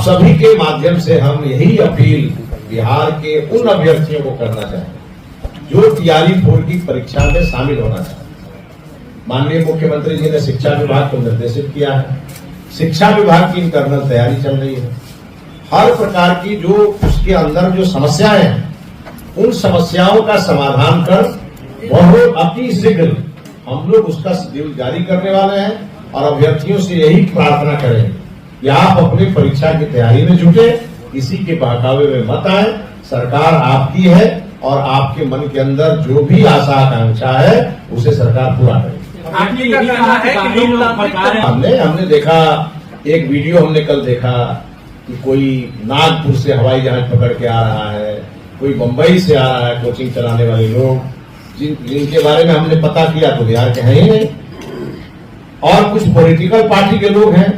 सभी के माध्यम से हम यही अपील बिहार के उन अभ्यर्थियों को करना चाहेंगे जो तैयारी 4 की परीक्षा में शामिल होना चाहते हैं। माननीय मुख्यमंत्री जी ने शिक्षा विभाग को निर्देशित किया है, शिक्षा विभाग की इंटरनल तैयारी चल रही है। हर प्रकार की जो उसके अंदर जो समस्याएं हैं, उन समस्याओं का समाधान कर बहुत अति शीघ्र हम लोग उसका शेड्यूल जारी करने वाले हैं और अभ्यर्थियों से यही प्रार्थना करेंगे कि आप अपनी परीक्षा की तैयारी में जुटे, किसी के बहकावे में मत आए। सरकार आपकी है और आपके मन के अंदर जो भी आशा आकांक्षा है उसे सरकार पूरा करेगी। हमने देखा एक वीडियो, हमने कल देखा कि कोई नागपुर से हवाई जहाज पकड़ के आ रहा है, कोई मुंबई से आ रहा है, कोचिंग चलाने वाले लोग जिनके बारे में हमने पता किया तो बिहार के हैं ही नहीं। और कुछ पॉलिटिकल पार्टी के लोग हैं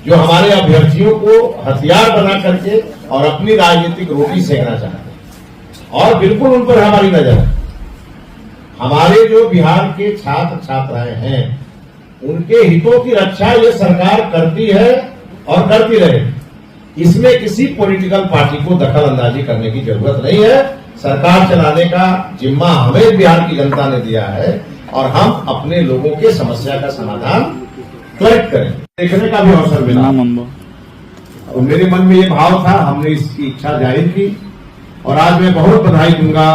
जो हमारे अभ्यर्थियों को हथियार बना करके और अपनी राजनीतिक रोटी सेकना चाहते हैं और बिल्कुल उन पर हमारी नजर है। हमारे जो बिहार के छात्र छात्राएं हैं उनके हितों की रक्षा ये सरकार करती है और करती रहेगी। इसमें किसी पॉलिटिकल पार्टी को दखल अंदाजी करने की जरूरत नहीं है। सरकार चलाने का जिम्मा हमें बिहार की जनता ने दिया है और हम अपने लोगों के समस्या का समाधान त्वरित करें। देखने का भी अवसर मिला और मेरे मन में ये भाव था, हमने इसकी इच्छा जाहिर की और आज मैं बहुत बधाई दूंगा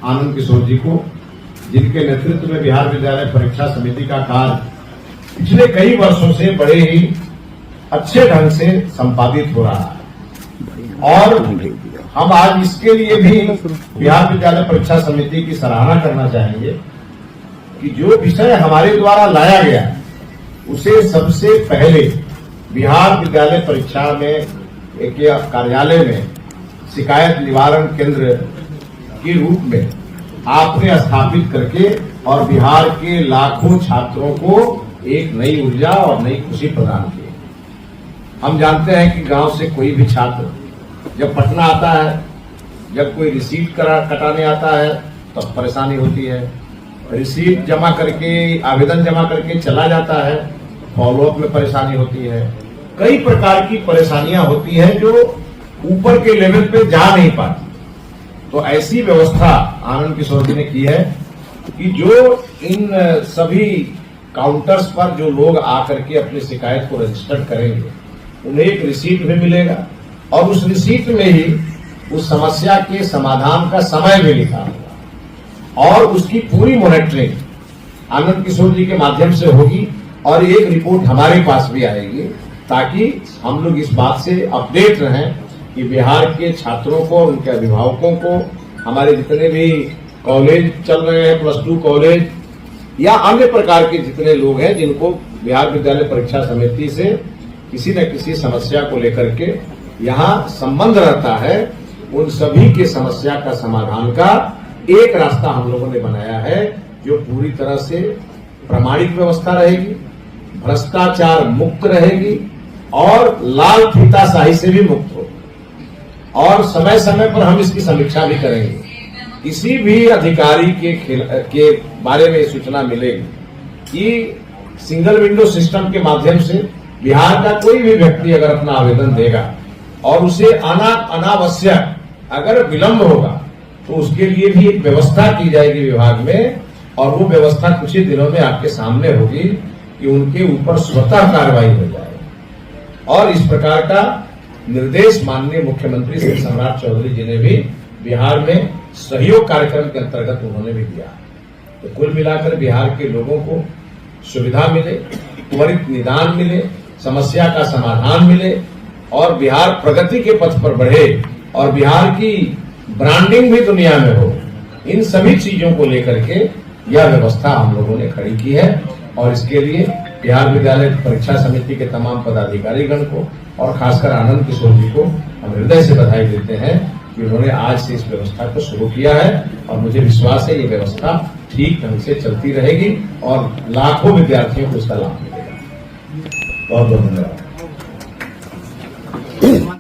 आनंद किशोर जी को, जिनके नेतृत्व में बिहार विद्यालय परीक्षा समिति का कार्य पिछले कई वर्षों से बड़े ही अच्छे ढंग से संपादित हो रहा है। और हम आज इसके लिए भी बिहार विद्यालय परीक्षा समिति की सराहना करना चाहेंगे कि जो विषय हमारे द्वारा लाया गया उसे सबसे पहले बिहार विद्यालय परीक्षा में एक कार्यालय में शिकायत निवारण केंद्र के रूप में आपने स्थापित करके और बिहार के लाखों छात्रों को एक नई ऊर्जा और नई खुशी प्रदान की। हम जानते हैं कि गांव से कोई भी छात्र जब पटना आता है, जब कोई रिसीट कटाने आता है तो परेशानी होती है। रिसीट जमा करके, आवेदन जमा करके चला जाता है, फॉलोअप में परेशानी होती है। कई प्रकार की परेशानियां होती हैं जो ऊपर के लेवल पे जा नहीं पाती। तो ऐसी व्यवस्था आनंद किशोर जी ने की है कि जो इन सभी काउंटर्स पर जो लोग आकर के अपनी शिकायत को रजिस्टर करेंगे उन्हें एक रिसीट भी मिलेगा और उस रिसीट में ही उस समस्या के समाधान का समय भी लिखा होगा और उसकी पूरी मॉनिटरिंग आनंद किशोर जी के माध्यम से होगी और एक रिपोर्ट हमारे पास भी आएगी ताकि हम लोग इस बात से अपडेट रहें कि बिहार के छात्रों को और उनके अभिभावकों को, हमारे जितने भी कॉलेज चल रहे हैं, +2 कॉलेज या अन्य प्रकार के जितने लोग हैं जिनको बिहार विद्यालय परीक्षा समिति से किसी न किसी समस्या को लेकर के यहाँ संबंध रहता है, उन सभी के समस्या का समाधान का एक रास्ता हम लोगों ने बनाया है जो पूरी तरह से प्रामाणिक व्यवस्था रहेगी, भ्रष्टाचार मुक्त रहेगी और लाल फीताशाही से भी मुक्त होगी। और समय समय पर हम इसकी समीक्षा भी करेंगे। किसी भी अधिकारी के बारे में सूचना मिलेगी कि सिंगल विंडो सिस्टम के माध्यम से बिहार का कोई भी व्यक्ति अगर अपना आवेदन देगा और उसे अनावश्यक अगर विलंब होगा तो उसके लिए भी एक व्यवस्था की जाएगी विभाग में और वो व्यवस्था कुछ ही दिनों में आपके सामने होगी कि उनके ऊपर स्वतः कार्रवाई हो जाएगी। और इस प्रकार का निर्देश माननीय मुख्यमंत्री श्री सम्राट चौधरी जी ने भी बिहार में सहयोग कार्यक्रम के अंतर्गत उन्होंने भी दिया। तो कुल मिलाकर बिहार के लोगों को सुविधा मिले, त्वरित निदान मिले, समस्या का समाधान मिले और बिहार प्रगति के पथ पर बढ़े और बिहार की ब्रांडिंग भी दुनिया में हो। इन सभी चीजों को लेकर के यह व्यवस्था हम लोगों ने खड़ी की है और इसके लिए बिहार विद्यालय परीक्षा समिति के तमाम पदाधिकारीगण को और खासकर आनंद किशोर जी को हम हृदय से बधाई देते हैं कि उन्होंने आज से इस व्यवस्था को शुरू किया है और मुझे विश्वास है ये व्यवस्था ठीक ढंग से चलती रहेगी और लाखों विद्यार्थियों को इसका लाभ मिलेगा। बहुत बहुत धन्यवाद।